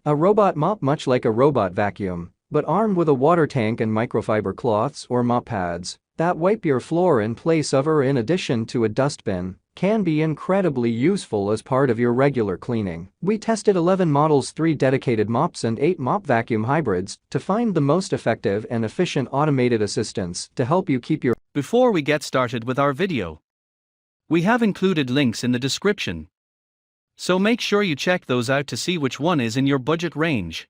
A robot mop, much like a robot vacuum, but armed with a water tank and microfiber cloths or mop pads that wipe your floor in place of or in addition to a dustbin, can be incredibly useful as part of your regular cleaning. We tested 11 models, 3 dedicated mops and 8 mop vacuum hybrids to find the most effective and efficient automated assistants to help you keep your. Before we get started with our video, we have included links in the description, so make sure you check those out to see which one is in your budget range.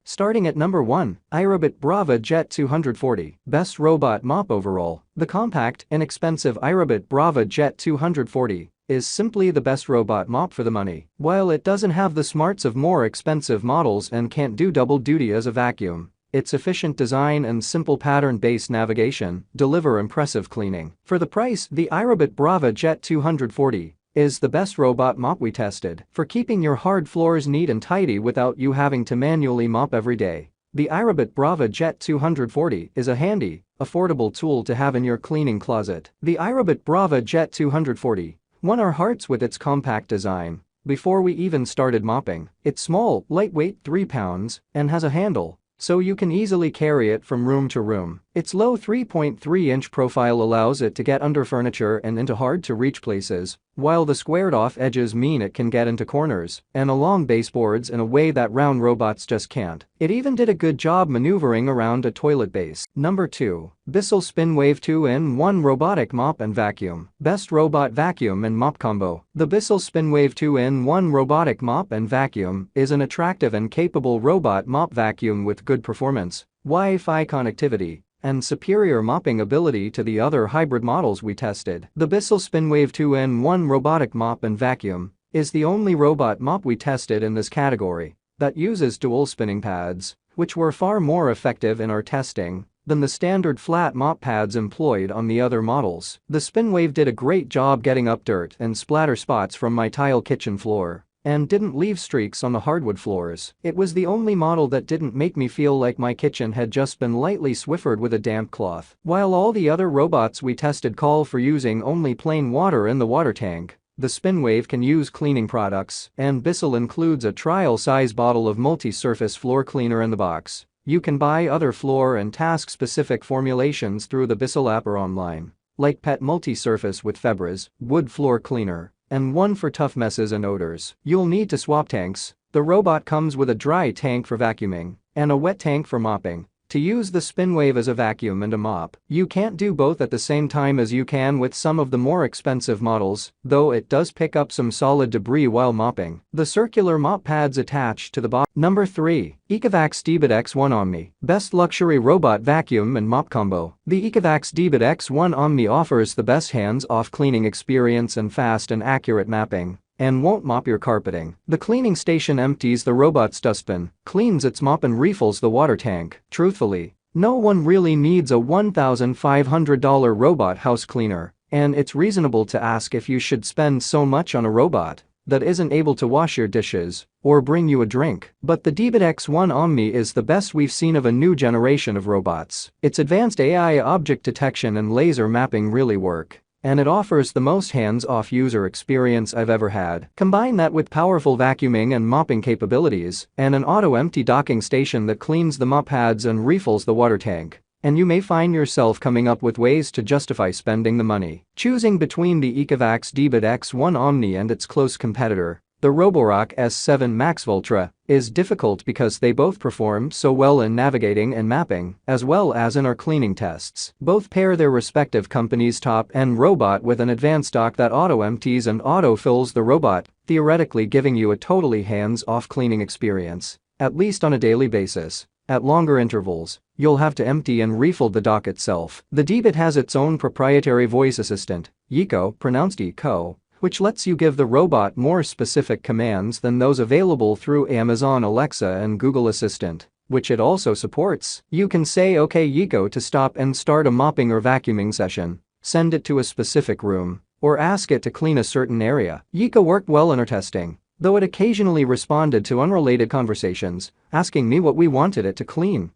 Starting at number 1, iRobot Braava Jet 240, Best Robot Mop Overall. The compact, inexpensive iRobot Braava Jet 240 is simply the best robot mop for the money. While it doesn't have the smarts of more expensive models and can't do double duty as a vacuum, its efficient design and simple pattern-based navigation deliver impressive cleaning. For the price, the iRobot Braava Jet 240 is the best robot mop we tested for keeping your hard floors neat and tidy without you having to manually mop every day. The iRobot Braava Jet 240 is a handy, affordable tool to have in your cleaning closet. The iRobot Braava Jet 240 won our hearts with its compact design. Before we even started mopping, it's small, lightweight, 3 pounds, and has a handle, so you can easily carry it from room to room. Its low 3.3-inch profile allows it to get under furniture and into hard-to-reach places, while the squared-off edges mean it can get into corners and along baseboards in a way that round robots just can't. It even did a good job maneuvering around a toilet base. Number 2. Bissell SpinWave 2-in-1 Robotic Mop and Vacuum. Best Robot Vacuum and Mop Combo. The Bissell SpinWave 2-in-1 Robotic Mop and Vacuum is an attractive and capable robot mop vacuum with good performance, Wi-Fi connectivity, and superior mopping ability to the other hybrid models we tested. The Bissell SpinWave 2-in-1 Robotic Mop and Vacuum is the only robot mop we tested in this category that uses dual spinning pads, which were far more effective in our testing than the standard flat mop pads employed on the other models. The SpinWave did a great job getting up dirt and splatter spots from my tile kitchen floor and didn't leave streaks on the hardwood floors. It was the only model that didn't make me feel like my kitchen had just been lightly swiffered with a damp cloth. While all the other robots we tested call for using only plain water in the water tank, the SpinWave can use cleaning products, and Bissell includes a trial-size bottle of multi-surface floor cleaner in the box. You can buy other floor and task-specific formulations through the Bissell app or online, like Pet Multi-Surface with Febreze, Wood Floor Cleaner, and one for tough messes and odors. You'll need to swap tanks. The robot comes with a dry tank for vacuuming and a wet tank for mopping. To use the SpinWave as a vacuum and a mop, you can't do both at the same time as you can with some of the more expensive models, though it does pick up some solid debris while mopping. The circular mop pads attached to the bottom. Number 3. Ecovacs Deebot X1 Omni. Best Luxury Robot Vacuum and Mop Combo. The Ecovacs Deebot X1 Omni offers the best hands-off cleaning experience and fast and accurate mapping, and won't mop your carpeting. The cleaning station empties the robot's dustbin, cleans its mop and refills the water tank. Truthfully, no one really needs a $1,500 robot house cleaner, and it's reasonable to ask if you should spend so much on a robot that isn't able to wash your dishes or bring you a drink. But the Deebot X1 Omni is the best we've seen of a new generation of robots. Its advanced AI object detection and laser mapping really work, and it offers the most hands-off user experience I've ever had. Combine that with powerful vacuuming and mopping capabilities and an auto-empty docking station that cleans the mop pads and refills the water tank, and you may find yourself coming up with ways to justify spending the money. Choosing between the Ecovacs Deebot X1 Omni and its close competitor, the Roborock S7 MaxV, is difficult because they both perform so well in navigating and mapping, as well as in our cleaning tests. Both pair their respective companies' top-end robot with an advanced dock that auto-empties and auto-fills the robot, theoretically giving you a totally hands-off cleaning experience, at least on a daily basis. At longer intervals, you'll have to empty and refill the dock itself. The Deebot has its own proprietary voice assistant, Eco, pronounced Eco, which lets you give the robot more specific commands than those available through Amazon Alexa and Google Assistant, which it also supports. You can say "Okay Eco" to stop and start a mopping or vacuuming session, send it to a specific room, or ask it to clean a certain area. Eco worked well in our testing, though it occasionally responded to unrelated conversations, asking me what we wanted it to clean.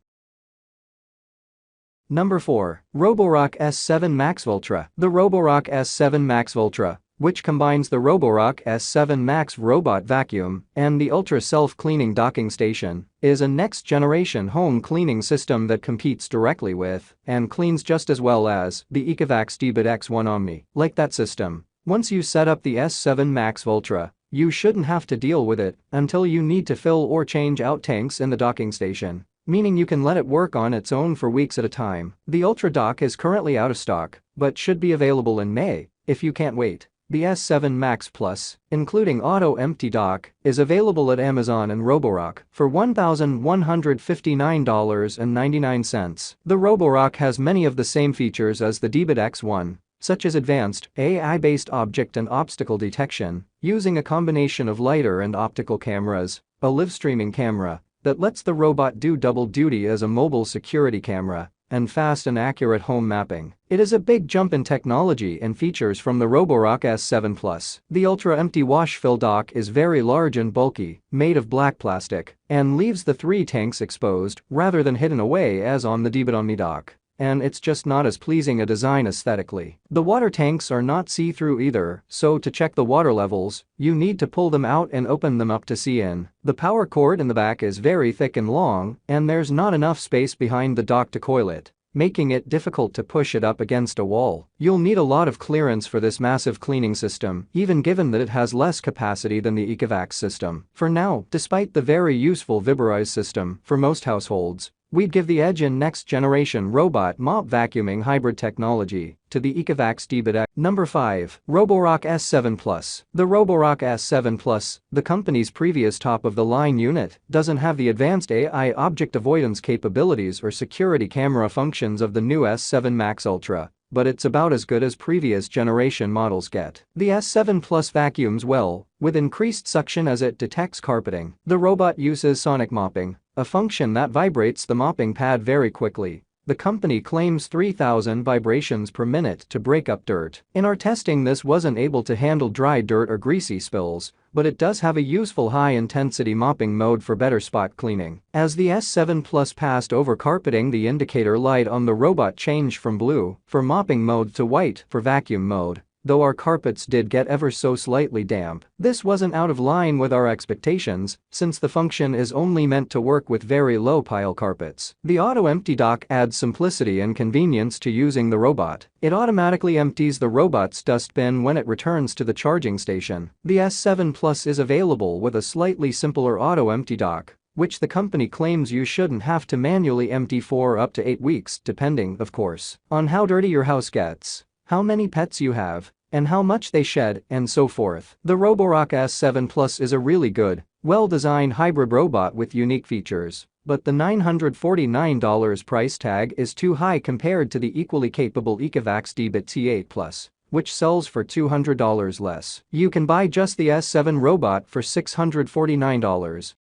Number 4. Roborock S7 MaxV. The Roborock S7 MaxV which combines the Roborock S7 MaxV robot vacuum and the ultra self-cleaning docking station, is a next-generation home cleaning system that competes directly with and cleans just as well as the Ecovacs Deebot X1 Omni. Like that system, once you set up the S7 MaxV Ultra, you shouldn't have to deal with it until you need to fill or change out tanks in the docking station, meaning you can let it work on its own for weeks at a time. The Ultra dock is currently out of stock, but should be available in May if you can't wait. The S7 Max Plus, including Auto Empty Dock, is available at Amazon and Roborock for $1,159.99. The Roborock has many of the same features as the Deebot X1, such as advanced AI-based object and obstacle detection, using a combination of lidar and optical cameras, a live streaming camera that lets the robot do double duty as a mobile security camera, and fast and accurate home mapping. It is a big jump in technology and features from the Roborock S7 Plus. The Ultra Empty Wash Fill Dock is very large and bulky, made of black plastic, and leaves the 3 tanks exposed rather than hidden away as on the Deebot Omni dock. And it's just not as pleasing a design aesthetically. The water tanks are not see-through either, so to check the water levels, you need to pull them out and open them up to see in. The power cord in the back is very thick and long, and there's not enough space behind the dock to coil it, making it difficult to push it up against a wall. You'll need a lot of clearance for this massive cleaning system, even given that it has less capacity than the Ecovacs system. For now, despite the very useful Viborize system for most households, we'd give the edge in next-generation robot mop vacuuming hybrid technology to the Ecovacs Deebot X. Number 5. Roborock S7 Plus. The Roborock S7 Plus, the company's previous top-of-the-line unit, doesn't have the advanced AI object avoidance capabilities or security camera functions of the new S7 Max Ultra, but it's about as good as previous generation models get. The S7 Plus vacuums well, with increased suction as it detects carpeting. The robot uses sonic mopping, a function that vibrates the mopping pad very quickly. The company claims 3,000 vibrations per minute to break up dirt. In our testing, this wasn't able to handle dry dirt or greasy spills, but it does have a useful high-intensity mopping mode for better spot cleaning. As the S7 Plus passed over carpeting, the indicator light on the robot changed from blue for mopping mode to white for vacuum mode. Though our carpets did get ever so slightly damp, this wasn't out of line with our expectations, since the function is only meant to work with very low pile carpets. The Auto Empty Dock adds simplicity and convenience to using the robot. It automatically empties the robot's dustbin when it returns to the charging station. The S7 Plus is available with a slightly simpler Auto Empty Dock, which the company claims you shouldn't have to manually empty for up to 8 weeks, depending, of course, on how dirty your house gets, how many pets you have, and how much they shed, and so forth. The Roborock S7 Plus is a really good, well-designed hybrid robot with unique features, but the $949 price tag is too high compared to the equally capable Ecovacs Deebot T8 Plus, which sells for $200 less. You can buy just the S7 robot for $649.